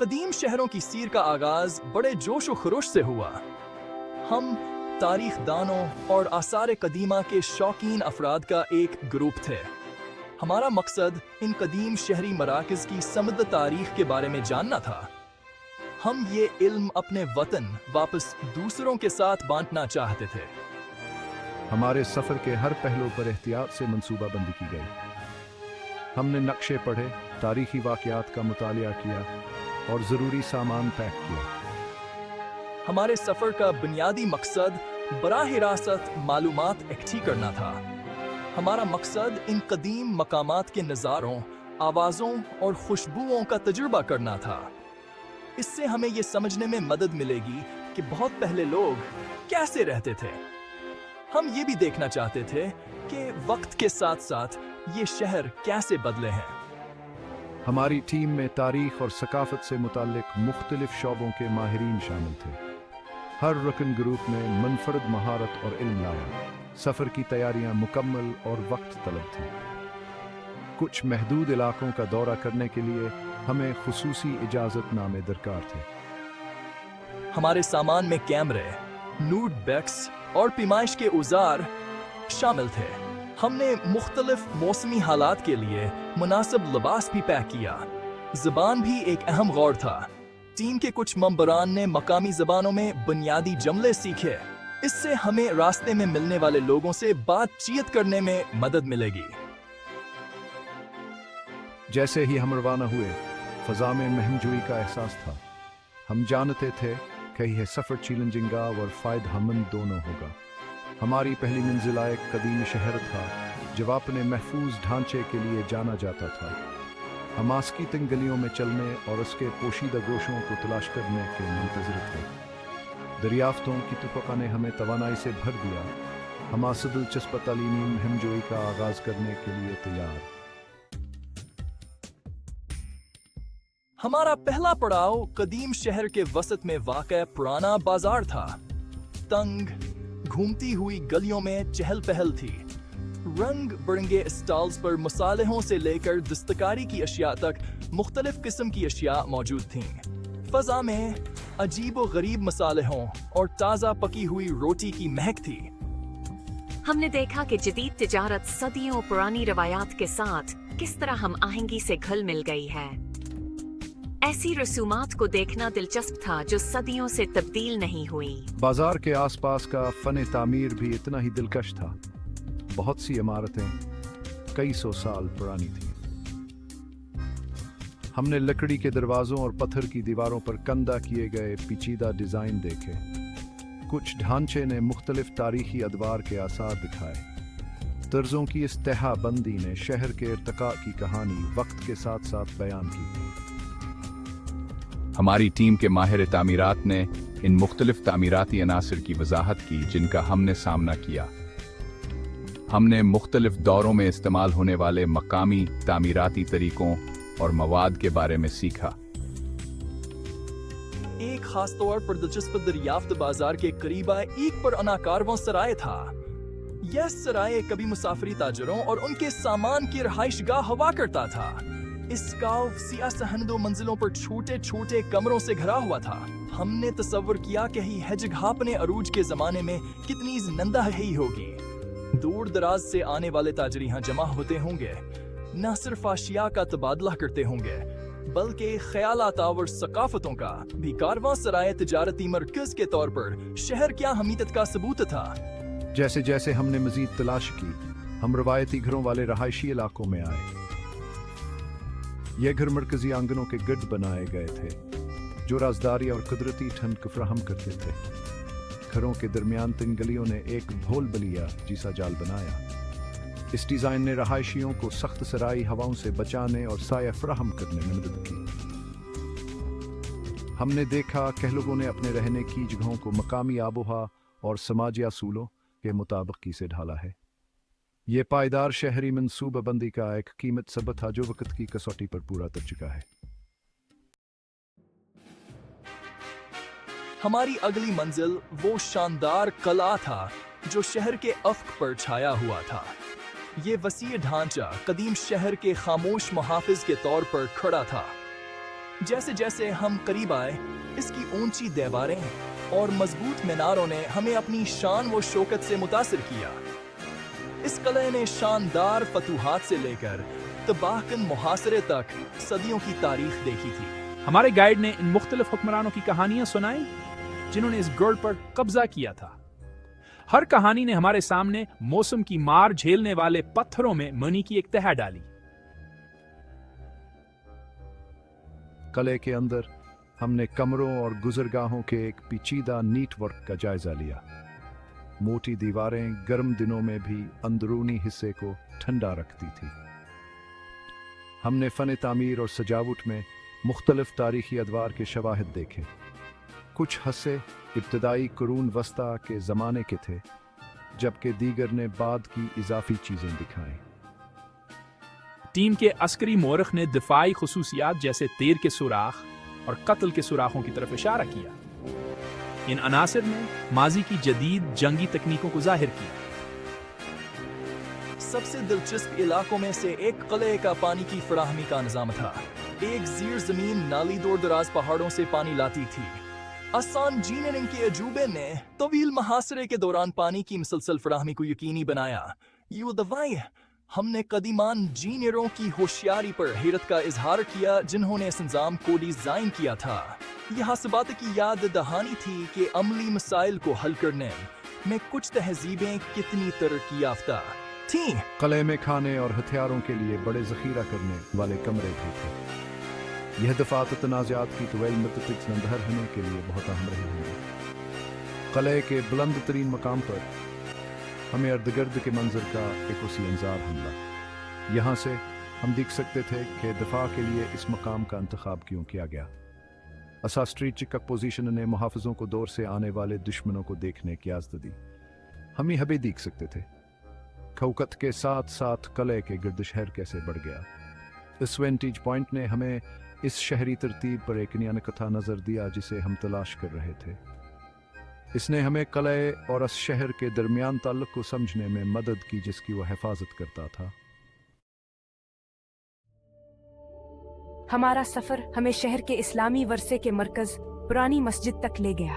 कदीम शहरों की सीर का आगाज बड़े जोश व खरोश से हुआ। हम तारीख दानों और आसार कदीमा के शौकीन अफराद का एक ग्रुप थे। हमारा मकसद इन कदीम शहरी मराकज़ की समृद्ध तारीख के बारे में जानना था। हम ये इल्म अपने वतन वापस दूसरों के साथ बांटना चाहते थे। हमारे सफ़र के हर पहलू पर एहतियात से मंसूबाबंदी की गई। हमने नक्शे पढ़े, तारीखी वाक़यात का मुतालिया किया और ज़रूरी सामान पैक किया। हमारे सफ़र का बुनियादी मकसद बराह रास्त मालूमात इकट्ठी करना था। हमारा मकसद इन कदीम मकामात के नज़ारों, आवाज़ों और खुशबुओं का तजुर्बा करना था। इससे हमें ये समझने में मदद मिलेगी कि बहुत पहले लोग कैसे रहते थे। हम ये भी देखना चाहते थे कि वक्त के साथ साथ ये शहर कैसे बदले हैं। हमारी टीम में तारीख और सकाफत से मुताल्लिक मुख्तलिफ शोबों के माहिरीन शामिल थे। हर रुकन ग्रुप में मुनफरद महारत और इल्म लाया। सफ़र की तैयारियां मुकम्मल और वक्त तलब थी। कुछ महदूद इलाकों का दौरा करने के लिए हमें खुसूसी इजाज़तनामे दरकार थे। हमारे सामान में कैमरे, नूट बैग्स और पिमाइश के औजार शामिल थे। हमने मुख्तलिफ मौसमी हालात के लिए मुनासिब लिबास भी पैक किया। ज़बान भी एक अहम गौर था। टीम के कुछ मेंबरान ने मकामी ज़बानों में बुनियादी जुमले सीखे। इससे हमें रास्ते में मिलने वाले लोगों से बातचीत करने में मदद मिलेगी। जैसे ही हम रवाना हुए, फ़ज़ा में महमजोई का एहसास था। हम जानते थे कि यह सफ़र चैलेंजिंग और फ़ायदेमंद दोनों होगा। हमारी पहली मंजिल एक कदीम शहर था जो अपने महफूज ढांचे के लिए जाना जाता था। हम आस्की तंग गलियों में चलने और उसके पोशीदा गोशों को तलाश करने के मुंतज़िर थे। दरियाफ्तों की तुफ़क़ा ने हमें तवानाई से भर दिया। हम आस दिलचस्प तालीमी मुहिम का आगाज़ करने के लिए तैयार। हमारा पहला पड़ाव कदीम शहर के वसत में वाक़ पुराना बाजार था। तंग घूमती हुई गलियों में चहल पहल थी। रंग बिरंगे स्टॉल्स पर मसालेहों से लेकर दस्तकारी की अशिया तक मुख्तलिफ किस्म की अशिया मौजूद थीं। फ़ज़ा में अजीब व गरीब मसालेहों और ताज़ा पकी हुई रोटी की महक थी। हमने देखा कि जदीद तिजारत सदियों पुरानी रवायात के साथ किस तरह हम आहंगी से घुल मिल गई है। ऐसी रसूमात को देखना दिलचस्प था जो सदियों से तब्दील नहीं हुई। बाजार के आसपास का फन तामीर भी इतना ही दिलकश था। बहुत सी इमारतें कई सौ साल पुरानी थीं। हमने लकड़ी के दरवाजों और पत्थर की दीवारों पर कंदा किए गए पेचीदा डिज़ाइन देखे। कुछ ढांचे ने मुख्तलिफ तारीखी अदवार के आसार दिखाए। तर्जों की इस तहबंदी ने शहर के इर्तिका की कहानी वक्त के साथ साथ बयान की। हमारी टीम के माहिर तामीरात ने इन मुख्तलिफ तामीराती अनासर की वजाहत की जिनका हमने सामना किया। हमने मुख्तलिफ दौरों में इस्तेमाल होने वाले मकामी तामीराती तरीकों और मवाद के बारे में सीखा। एक खास तौर पर दिलचस्प दरियाफ्त बाजार के करीब एक पर अनाकारवां सराय था। यह सराय कभी मुसाफिरी ताजरों और उनके सामान की रहाइशगाह हुआ करता था। इस गाँव सिया सहनदो मंजिलों पर छोटे छोटे कमरों से घिरा हुआ था। हमने तसव्वुर किया कि यह जगह अपने अरूज के जमाने में कितनी जिंदा ही होगी। दूर दराज से आने वाले ताजर यहाँ जमा होते होंगे, न सिर्फ आशिया का तबादला करते होंगे बल्कि ख्यालात और सकाफतों का भी। कारवां सराय तिजारती मरकज के तौर पर शहर क्या हमीयत का सबूत था। जैसे जैसे हमने मजीद तलाश की, हम रवायती घरों वाले रहायशी इलाकों में आए। ये घर मरकजी आंगनों के गढ़ बनाए गए थे जो राजदारी और कुदरती ठंड फराहम करते थे। घरों के दरमियान तीन गलियों ने एक भोल बलिया जैसा जाल बनाया। इस डिज़ाइन ने रहायशियों को सख्त सराई हवाओं से बचाने और साया फराहम करने में मदद की। हमने देखा कि लोगों ने अपने रहने की जगहों को मकामी आबोहा और समाजी असूलों के मुताबिक से ढाला है। ये पायदार शहरी मनसूबाबंदी का एक कीमत सबक था जो वक्त की कसौटी पर पूरा उतर चुका है। हमारी अगली मंजिल वो शानदार कला था जो शहर के अफ्क पर छाया हुआ था। ये वसीय ढांचा कदीम शहर के खामोश मुहाफिज के तौर पर खड़ा था। जैसे जैसे हम करीब आए, इसकी ऊंची दीवारें और मजबूत मीनारों ने हमें अपनी शान व शौकत से मुतासिर किया। इस किले ने शानदार फतूहात से लेकर तबाहकुन मुहासरे तक सदियों की तारीख देखी थी। हमारे गाइड ने इन मुख्तलिफ हुक्मरानों की कहानियां सुनाई जिन्होंने इस गढ़ पर कब्जा किया था। हर कहानी ने हमारे सामने मौसम की मार झेलने वाले पत्थरों में मनी की एक तह डाली। किले के अंदर हमने कमरों और गुजरगाहों के एक पेचीदा नीट वर्क का जायजा लिया। मोटी दीवारें गर्म दिनों में भी अंदरूनी हिस्से को ठंडा रखती थी। हमने फन तामीर और सजावट में मुख्तलिफ तारीखी अदवार के शवाहिद देखे। कुछ हस्से इब्तदाई कुरून वस्ता के ज़माने के थे, जबकि दीगर ने बाद की इजाफी चीज़ें दिखाएं। टीम के अस्करी मोरख ने दिफाई खुसूसियात जैसे तीर के सुराख और कत्ल के सुराखों की तरफ इशारा किया। इन अनासिर ने माजी की जदीद जंगी तकनीकों को जाहिर किया। सबसे दिलचस्प इलाकों में से एक किले का पानी की फराहमी का निजाम था। एक ज़ीर ज़मीन नाली दूर दराज पहाड़ों से पानी लाती थी। आसान इंजीनियरिंग के अजूबे ने तवील मुहासरे के दौरान पानी की मुसलसल फराहमी को यकीनी बनाया। ये दवाएं हमने कदीमान इंजीनियरों की होशियारी पर हैरत का इजहार किया जिन्होंने इस निज़ाम को डिज़ाइन किया था। यह हसबात की याद दहानी थी कि अमली मसाइल को हल करने में कुछ तहजीबें कितनी तरक्की याफ्ता थीं। किले में खाने और हथियारों के लिए बड़े ज़ख़ीरा करने वाले कमरे भी थे। यह दफात तनाज़ात की तवील मुद्दत नंदहर होने के लिए बहुत अहम रहे होंगे। किले के बुलंद तरीन मकाम पर हमें अर्दगर्द के मंजर का एक उसी अंजार हमला। यहाँ से हम देख सकते थे कि दफा के लिए इस मकाम का इंतखाब क्यों किया गया। असा स्ट्रीट चिकक पोजीशन ने मुहाफ़िज़ों को दूर से आने वाले दुश्मनों को देखने की आज़द दी। हम ही हबे देख सकते थे खौकत के साथ साथ किले के गिरदशहर कैसे बढ़ गया। इस वेंटेज पॉइंट ने हमें इस शहरी तरतीब पर एक नया कथा नज़र दिया जिसे हम तलाश कर रहे थे। इसने हमें किले और इस शहर के दरमियान ताल्लुक को समझने में मदद की जिसकी वह हिफाजत करता था। हमारा सफर हमें शहर के इस्लामी वर्से के मरकज पुरानी मस्जिद तक ले गया।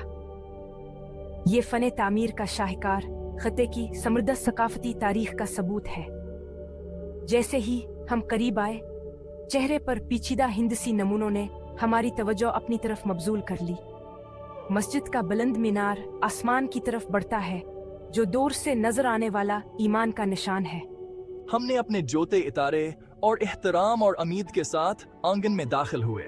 ये फन तामीर का शाहकार खत्ते की समृद्ध सकाफती तारीख का सबूत है। जैसे ही हम करीब आए, चेहरे पर पीचीदा हिंदसी नमूनों ने हमारी तवज्जो अपनी तरफ मबजूल कर ली। मस्जिद का बुलंद मीनार आसमान की तरफ बढ़ता है, जो दूर से नजर आने वाला ईमान का निशान है। हमने अपने जोते इतारे और एहतराम और उम्मीद के साथ आंगन में दाखिल हुए।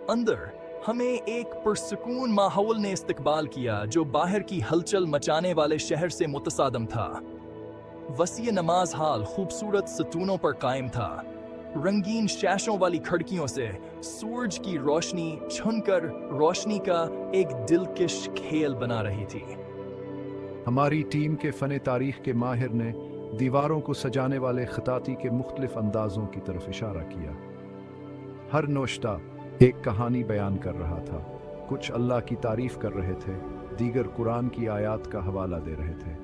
अंदर हमें एक पुरसुकून माहौल ने इस्तकबाल किया जो बाहर की हलचल मचाने वाले शहर से मुतसादम था। वसी नमाज हाल खूबसूरत सतूनों पर कायम था। रंगीन शैशों वाली खिड़कियों से सूरज की रोशनी छुनकर रोशनी का एक दिलकश खेल बना रही थी। हमारी टीम के फन तारीख के माहिर ने दीवारों को सजाने वाले खताती के मुख्तलिफ अंदाजों की तरफ इशारा किया। हर नोश्ता एक कहानी बयान कर रहा था। कुछ अल्लाह की तारीफ कर रहे थे, दीगर कुरान की आयात का हवाला दे रहे थे।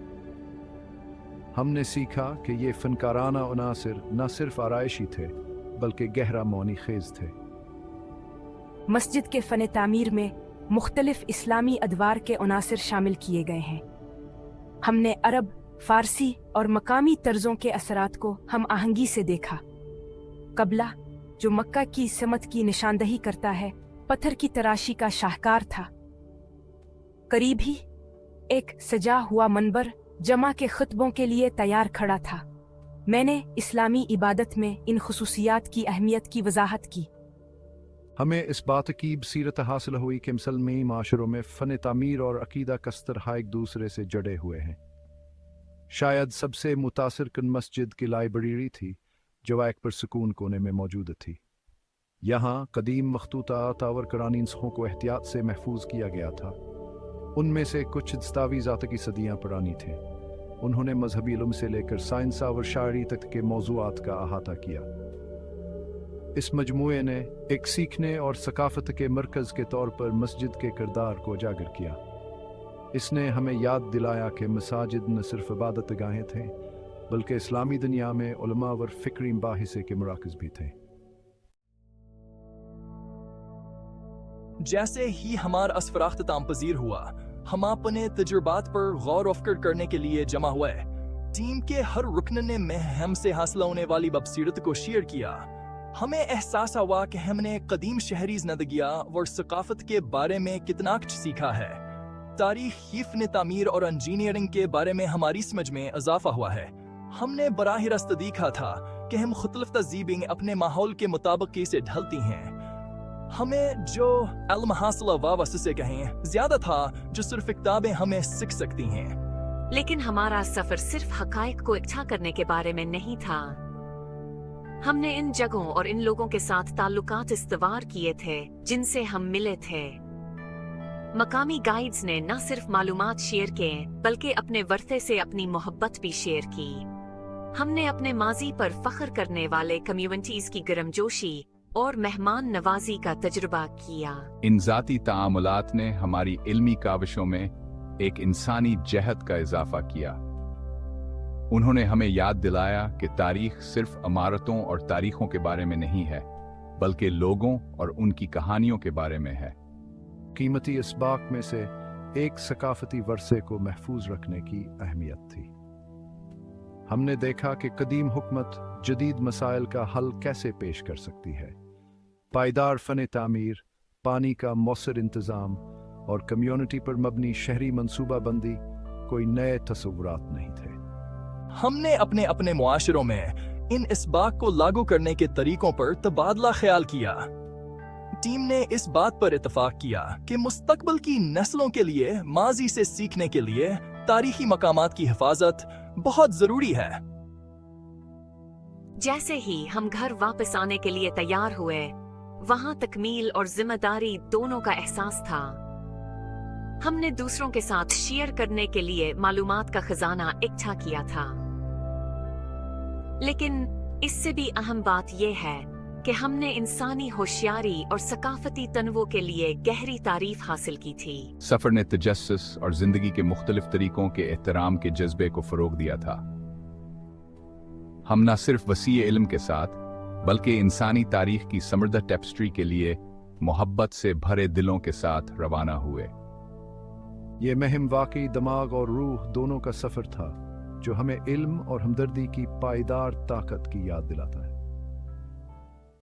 हमने सीखा कि ये फनकाराना अनासिर न सिर्फ आराइशी थे बल्कि गहरा मौनी खेज थे। मस्जिद के फन तामीर में मुख्तलिफ इस्लामी अदवार के अनासिर शामिल किए गए हैं। हमने अरब, फारसी और मकामी तर्जों के असरात को हम आहंगी से देखा। कबला, जो मक्का की समत की निशानदही करता है, पत्थर की तराशी का शाहकार था। करीब ही एक सजा हुआ मनबर जमा के खुतबों के लिए तैयार खड़ा था। मैंने इस्लामी इबादत में इन खुसूसियात की अहमियत की वजाहत की। हमें इस बात की बसीरत हासिल हुई कि मुसलमानी माशरों में फ़न तामीर और अकीदा कस्तर एक दूसरे से जड़े हुए हैं। शायद सबसे मुतासिर कुन मस्जिद की लाइब्रेरी थी जो एक पुरसुकून कोने में मौजूद थी। यहाँ कदीम मखतूतात और कुरानी नुस्खों को एहतियात से महफूज किया गया था। उनमें से कुछ दस्तावेज़ात की सदियाँ पुरानी थे। उन्होंने मजहबी इल्म से लेकर साइंस और शायरी तक के मौज़ूआत का अहाता किया। इस मजमूए ने एक सीखने और सकाफत के मरकज़ के तौर पर मस्जिद के किरदार को उजागर किया। इसने हमें याद दिलाया कि मसाजिद न सिर्फ इबादत गाहें थे बल्कि इस्लामी दुनिया में उलमा व फ़िक्री बाहिसे के मराकज़ भी थे। जैसे ही हमारा असफर अख्ताम पजीर हुआ, हम अपने तजुर्बात पर गौर अफकर करने के लिए जमा हुए। टीम के हर रुकन ने हमसे हासिल होने वाली बसीरत को शेयर किया। हमें एहसास हुआ कि हमने कदीम शहरी ज़िंदगियाँ और सकाफत के बारे में कितना कुछ सीखा है। तारीख, हिफ़्न तामीर और इंजीनियरिंग के बारे में हमारी समझ में इजाफा हुआ है। हमने बराह रास्त देखा था कि हम मुख्तलिफ तहज़ीबें अपने माहौल के मुताबिक कैसे ढलती हैं। हमें जो इल्म हासिल हुआ से कहें ज्यादा था जो सिर्फ किताबें हमें सीख सकती हैं। लेकिन हमारा सफर सिर्फ हकायक को इकट्ठा करने के बारे में नहीं था। हमने इन जगहों और इन लोगों के साथ ताल्लुकात इस्तवार किए थे जिनसे हम मिले थे। मकामी गाइड्स ने न सिर्फ मालूमात शेयर किए बल्कि अपने वर्थे से अपनी मोहब्बत भी शेयर की। हमने अपने माजी पर फख्र करने वाले कम्युनिटीज की गर्मजोशी और मेहमान नवाजी का तजुर्बा किया। इन ज़ाती तामुलात ने हमारी इल्मी काविशों में एक इंसानी जहद का इजाफा किया। उन्होंने हमें याद दिलाया कि तारीख सिर्फ इमारतों और तारीखों के बारे में नहीं है, बल्कि लोगों और उनकी कहानियों के बारे में है। कीमती इसबाक में से एक सकाफती वर्से को महफूज रखने की अहमियत थी। हमने देखा कि कदीम हुकूमत जदीद मसाइल का हल कैसे पेश कर सकती है। पायदार फन तामीर, पानी का मौसर इंतज़ाम और कम्युनिटी पर मबनी शहरी मनसूबा बंदी कोई नए तसव्वुरात नहीं थे। हमने अपने अपने मुआशरों में इन इसबाक को लागू करने के तरीकों पर तबादला ख्याल किया। टीम ने इस बात पर इत्तफाक किया कि मुस्तकबिल की नस्लों के लिए माजी से सीखने के लिए तारीखी मकामात की हिफाजत बहुत जरूरी है। जैसे ही हम घर वापस आने के लिए तैयार हुए, वहां तकमील और जिम्मेदारी दोनों का एहसास था। हमने दूसरों के साथ शेयर करने के लिए मालूमात का खजाना इकट्ठा किया था, लेकिन इससे भी अहम बात यह है कि हमने इंसानी होशियारी और सकाफती तनवो के लिए गहरी तारीफ हासिल की थी। सफर ने तजस्सुस और जिंदगी के मुख्तलिफ तरीकों के एहतराम के जज्बे को फरोग दिया था। हम न सिर्फ वसी इल्म के साथ बल्कि इंसानी तारीख की समृद्ध टेप्स्ट्री के लिए मोहब्बत से भरे दिलों के साथ रवाना हुए। ये महम वाकई दिमाग और रूह दोनों का सफर था जो हमें इल्म और हमदर्दी की पायदार ताकत की याद दिलाता है।